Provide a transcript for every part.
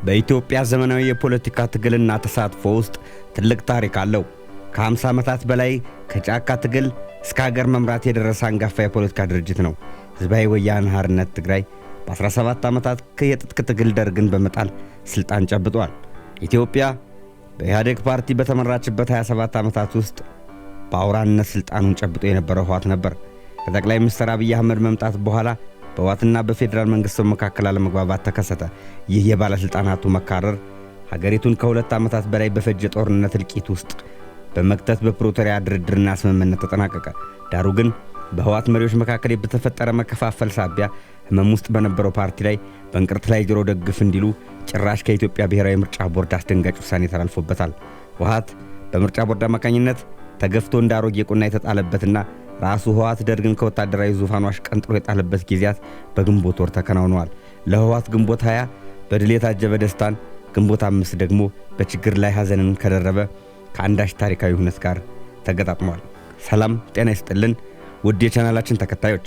በኢትዮጵያ ዘመናዊ የፖለቲካ ትግልና ተሳትፎ ውስጥ ትልቅ ታሪክ አለው። ከ50 ዓመታት በላይ ከጫካ ትግል እስከ ሀገር መምራት የደረሰ አንጋፋ የፖለቲካ ድርጅት ነው። ሕዝባዊ ወያነ ሓርነት ትግራይ በ17 ዓመታት የትጥቅ ትግል ደርግን በመጣል ስልጣን ጨብጧል። ኢትዮጵያ በኢህአዴግ ፓርቲ በተመራችበት 27 ዓመታት ውስጥ በአውራነት ስልጣኑን ጨብጦ የነበረው ህወሓት ነበር። ከጠቅላይ ሚኒስትር አብይ አህመድ መምጣት በኋላ በህወሓትና በፌዴራል መንግስቱ መካከል አለመግባባት ተከሰተ። ይህ የባለስልጣናቱ መካረር ሀገሪቱን ከ2 ዓመታት በላይ በፈጀ ጦርነት እልቂት ውስጥ በመክተት በፕሪቶሪያ ድርድርና ስምምነት ተጠናቀቀ። ዳሩ ግን በህወሓት መሪዎች መካከል በተፈጠረ መከፋፈል ሳቢያ ህመም ውስጥ በነበረው ፓርቲ ላይ በእንቅርት ላይ ጆሮ ደግፍ እንዲሉ ጭራሽ ከኢትዮጵያ ብሔራዊ ምርጫ ቦርድ አስደንጋጭ ውሳኔ ተላልፎበታል። ህወሓት በምርጫ ቦርድ አማካኝነት ተገፍቶ እንዳሮጌ ቁና የተጣለበትና ራሱ ህወሓት ደርግን ከወታደራዊ ዙፋኑ አሽቀንጥሮ የጣለበት ጊዜያት በግንቦት ወር ተከናውነዋል። ለህወሓት ግንቦት 20 በድል የታጀበ ደስታን፣ ግንቦት 5 ደግሞ በችግር ላይ ሐዘንን ከደረበ ከአንዳች ታሪካዊ ሁነት ጋር ተገጣጥሟል። ሰላም ጤና ይስጥልን ውድ የቻናላችን ተከታዮች፣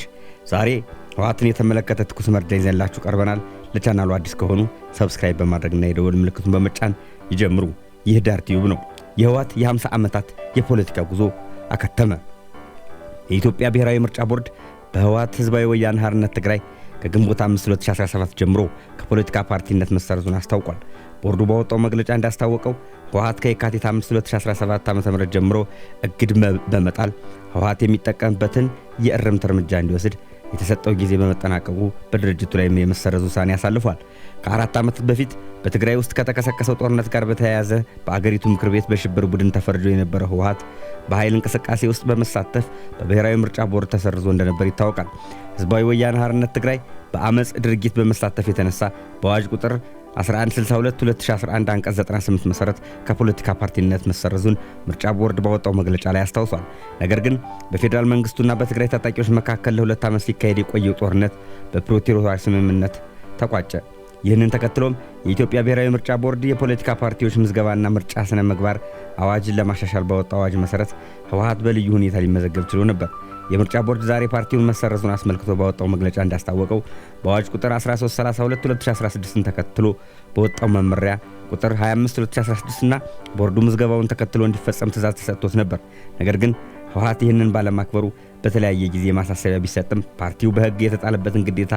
ዛሬ ህወሓትን የተመለከተ ትኩስ መረጃ ይዘንላችሁ ቀርበናል። ለቻናሉ አዲስ ከሆኑ ሰብስክራይብ በማድረግና የደወል ምልክቱን በመጫን ይጀምሩ። ይህ ዳር ቲዩብ ነው። የህወሓት የ50 ዓመታት የፖለቲካ ጉዞ አከተመ። የኢትዮጵያ ብሔራዊ ምርጫ ቦርድ በህወሓት ሕዝባዊ ወያነ ሓርነት ትግራይ ከግንቦት 5 2017 ጀምሮ ከፖለቲካ ፓርቲነት መሰረዙን አስታውቋል። ቦርዱ ባወጣው መግለጫ እንዳስታወቀው ህወሓት ከየካቲት 5 2017 ዓ.ም ጀምሮ እግድ በመጣል ህወሓት የሚጠቀምበትን የእርምት እርምጃ እንዲወስድ የተሰጠው ጊዜ በመጠናቀቁ በድርጅቱ ላይ የመሰረዝ ውሳኔ አሳልፏል። ከ4 ዓመታት በፊት በትግራይ ውስጥ ከተቀሰቀሰው ጦርነት ጋር በተያያዘ በአገሪቱ ምክር ቤት በሽብር ቡድን ተፈርጆ የነበረው ህወሓት በኃይል እንቅስቃሴ ውስጥ በመሳተፍ በብሔራዊ ምርጫ ቦርድ ተሰርዞ እንደነበር ይታወቃል። ሕዝባዊ ወያነ ሓርነት ትግራይ በአመፅ ድርጊት በመሳተፍ የተነሳ በአዋጅ ቁጥር 1162/2011 አንቀጽ 98 መሰረት ከፖለቲካ ፓርቲነት መሰረዙን ምርጫ ቦርድ ባወጣው መግለጫ ላይ አስታውሷል። ነገር ግን በፌዴራል መንግስቱና በትግራይ ታጣቂዎች መካከል ለ2 ዓመት ሲካሄድ የቆየው ጦርነት በፕሪቶሪያ ስምምነት ተቋጨ። ይህንን ተከትሎም የኢትዮጵያ ብሔራዊ ምርጫ ቦርድ የፖለቲካ ፓርቲዎች ምዝገባና ምርጫ ስነ ምግባር አዋጅን ለማሻሻል ባወጣው አዋጅ መሰረት ህወሓት በልዩ ሁኔታ ሊመዘገብ ችሎ ነበር። የምርጫ ቦርድ ዛሬ ፓርቲውን መሰረዙን አስመልክቶ ባወጣው መግለጫ እንዳስታወቀው በአዋጅ ቁጥር 1332/2016 ተከትሎ በወጣው መመሪያ ቁጥር 25/2016 እና ቦርዱ ምዝገባውን ተከትሎ እንዲፈጸም ትዕዛዝ ተሰጥቶት ነበር። ነገር ግን ህወሓት ይህንን ባለማክበሩ በተለያየ ጊዜ ማሳሰቢያ ቢሰጥም ፓርቲው በህግ የተጣለበትን ግዴታ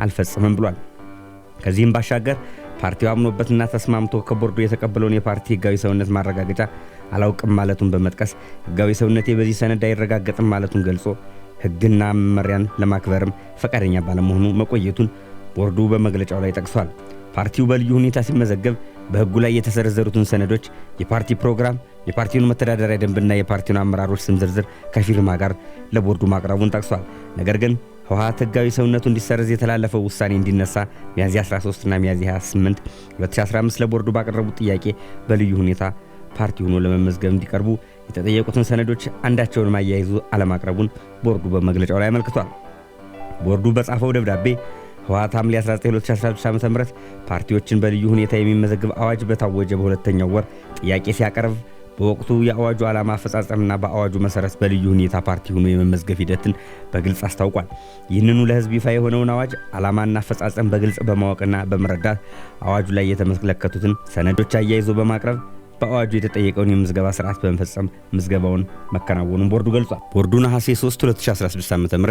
አልፈጸመም ብሏል። ከዚህም ባሻገር ፓርቲው አምኖበትና ተስማምቶ ከቦርዱ የተቀበለውን የፓርቲ ህጋዊ ሰውነት ማረጋገጫ አላውቅም ማለቱን በመጥቀስ ህጋዊ ሰውነቴ በዚህ ሰነድ አይረጋገጥም ማለቱን ገልጾ ህግና መመሪያን ለማክበርም ፈቃደኛ ባለመሆኑ መቆየቱን ቦርዱ በመግለጫው ላይ ጠቅሷል። ፓርቲው በልዩ ሁኔታ ሲመዘገብ በህጉ ላይ የተዘረዘሩትን ሰነዶች፣ የፓርቲ ፕሮግራም፣ የፓርቲውን መተዳደሪያ ደንብና የፓርቲውን አመራሮች ስም ዝርዝር ከፊርማ ጋር ለቦርዱ ማቅረቡን ጠቅሷል። ነገር ግን ህወሓት ህጋዊ ሰውነቱ እንዲሰረዝ የተላለፈው ውሳኔ እንዲነሳ ሚያዝያ 13 እና ሚያዝያ 28 2015 ለቦርዱ ባቀረቡት ጥያቄ በልዩ ሁኔታ ፓርቲ ሆኖ ለመመዝገብ እንዲቀርቡ የተጠየቁትን ሰነዶች አንዳቸውን ማያይዙ አለማቅረቡን ቦርዱ በመግለጫው ላይ አመልክቷል። ቦርዱ በጻፈው ደብዳቤ ህወሓት ሐምሌ 19 2016 ዓ.ም ፓርቲዎችን በልዩ ሁኔታ የሚመዘግብ አዋጅ በታወጀ በሁለተኛው ወር ጥያቄ ሲያቀርብ በወቅቱ የአዋጁ ዓላማ አፈጻጸምና በአዋጁ መሰረት በልዩ ሁኔታ ፓርቲ ሆኖ የመመዝገብ ሂደትን በግልጽ አስታውቋል። ይህንኑ ለህዝብ ይፋ የሆነውን አዋጅ ዓላማና አፈጻጸም በግልጽ በማወቅና በመረዳት አዋጁ ላይ የተመለከቱትን ሰነዶች አያይዞ በማቅረብ በአዋጁ የተጠየቀውን የምዝገባ ስርዓት በመፈጸም ምዝገባውን መከናወኑን ቦርዱ ገልጿል። ቦርዱ ነሐሴ 3 2016 ዓ.ም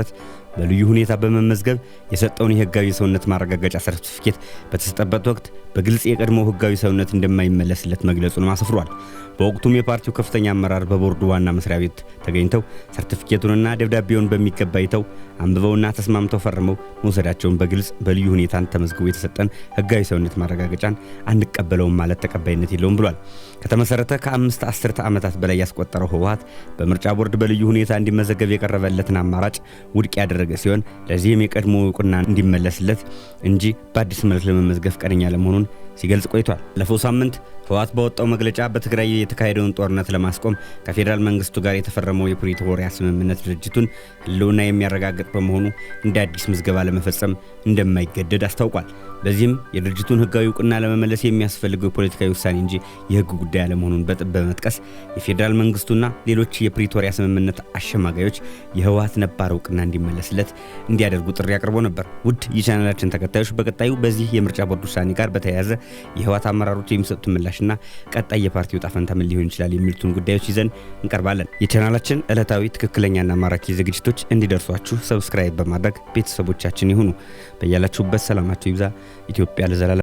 በልዩ ሁኔታ በመመዝገብ የሰጠውን የህጋዊ ሰውነት ማረጋገጫ ሰርቲፊኬት በተሰጠበት ወቅት በግልጽ የቀድሞው ህጋዊ ሰውነት እንደማይመለስለት መግለጹን አስፍሯል። በወቅቱም የፓርቲው ከፍተኛ አመራር በቦርዱ ዋና መስሪያ ቤት ተገኝተው ሰርቲፊኬቱንና ደብዳቤውን በሚገባ አይተው አንብበውና ተስማምተው ፈርመው መውሰዳቸውን በግልጽ በልዩ ሁኔታ ተመዝግቦ የተሰጠን ህጋዊ ሰውነት ማረጋገጫን አንቀበለውም ማለት ተቀባይነት የለውም ብሏል። ከተመሰረተ ከ5 አስርተ ዓመታት በላይ ያስቆጠረው ህወሓት በምርጫ ቦርድ በልዩ ሁኔታ እንዲመዘገብ የቀረበለትን አማራጭ ውድቅ ያደረገ ሲሆን ለዚህም የቀድሞ ዕውቅና እንዲመለስለት እንጂ በአዲስ መልክ ለመመዝገብ ፈቃደኛ ለመሆኑን ሲገልጽ ቆይቷል። ለፈው ሳምንት ህወሓት ባወጣው መግለጫ በትግራይ የተካሄደውን ጦርነት ለማስቆም ከፌዴራል መንግስቱ ጋር የተፈረመው የፕሪቶሪያ ስምምነት ድርጅቱን ህልውና የሚያረጋግጥ በመሆኑ እንደ አዲስ ምዝገባ ለመፈጸም እንደማይገደድ አስታውቋል። በዚህም የድርጅቱን ህጋዊ ዕውቅና ለመመለስ የሚያስፈልገው ፖለቲካዊ ውሳኔ እንጂ የህግ ጉዳይ አለመሆኑን በመጥቀስ የፌዴራል መንግስቱና ሌሎች የፕሪቶሪያ ስምምነት አሸማጋዮች የህወሓት ነባር ዕውቅና እንዲመለስለት እንዲያደርጉ ጥሪ አቅርቦ ነበር። ውድ የቻናላችን ተከታዮች በቀጣዩ በዚህ የምርጫ ቦርድ ውሳኔ ጋር በተያያዘ የህወሓት አመራሮች የሚሰጡት ምላሽና ቀጣይ የፓርቲው ዕጣ ፈንታ ምን ሊሆን ይችላል የሚሉትን ጉዳዮች ይዘን እንቀርባለን። የቻናላችን ዕለታዊ ትክክለኛና ማራኪ ዝግጅቶች እንዲደርሷችሁ ሰብስክራይብ በማድረግ ቤተሰቦቻችን ይሁኑ። በያላችሁበት ሰላማችሁ ይብዛ። ኢትዮጵያ ለዘላለም